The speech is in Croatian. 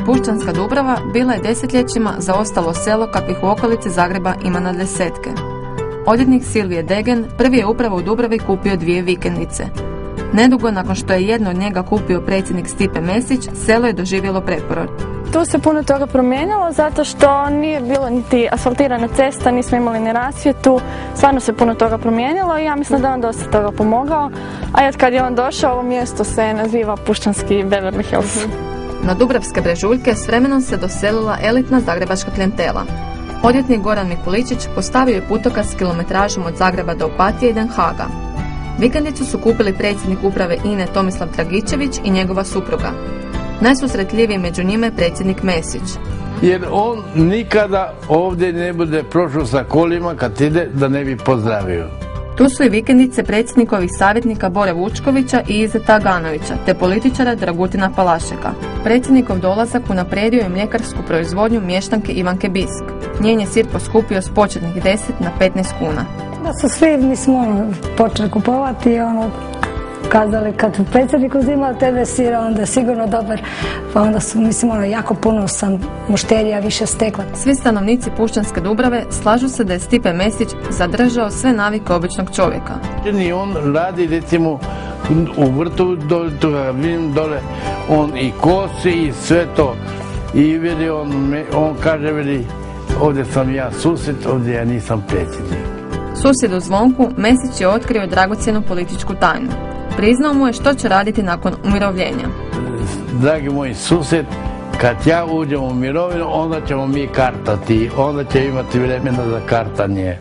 Pušćanska Dubrava bila je desetljećima zaostalo selo kakvih u okolici Zagreba ima na desetke. Odvjetnik Silvije Degen prvi je upravo u Dubravi kupio 2 vikendice. Nedugo nakon što je jedno od njega kupio predsjednik Stipe Mesić, selo je doživjelo preporod. Tu se puno toga promijenilo zato što nije bilo niti asfaltirana cesta, nismo imali ni rasvjetu, stvarno se puno toga promijenilo i ja mislim da je on dosta toga pomogao. A od kad je on došao, ovo mjesto se naziva Pušćanski Beverly Hills. Na dubravske brežuljke s vremenom se doselila elitna zagrebačka klijentela. Odvjetnik Goran Mikuličić postavio je putokaz s kilometražom od Zagreba do Opatije i Den Haaga. Vikendicu su kupili predsjednik uprave INA-e Tomislav Dragičević i njegova supruga. Najsusretljiviji među njima je predsjednik Mesić. Jer on nikada ovdje ne bude prošao sa kolima kad ide da ne bi pozdravio. Tu su i vikendice predsjednikovih savjetnika Bore Vučkovića i Izeta Aganovića, te političara Dragutina Palašeka. Predsjednikov dolazak unaprijedio je mljekarsku proizvodnju mještanke Ivanke Bisk. Njen je sir poskupio s početnih 10 na 15 kuna. Da su svi, mi smo počeli kupovati i kazali kad predsjednik uzima tebe sira, onda je sigurno dobar, pa onda su, jako puno sam mušterija više stekla. Svi stanovnici Pušćanske Dubrave slažu se da je Stipe Mesić zadržao sve navike običnog čovjeka. I on radi, recimo, u vrtu, dole, on i kosi i sve to. I vidi, on kaže, vidi, ovdje sam ja susjed, ovdje ja nisam predsjednik. Susjedu Zvonku Mesić je otkrio dragocjenu političku tajnu. Priznao mu je što će raditi nakon umirovljenja. Dragi moj susjed, kad ja uđem u mirovinu, onda ćemo mi kartati, onda će imati vremena za kartanje.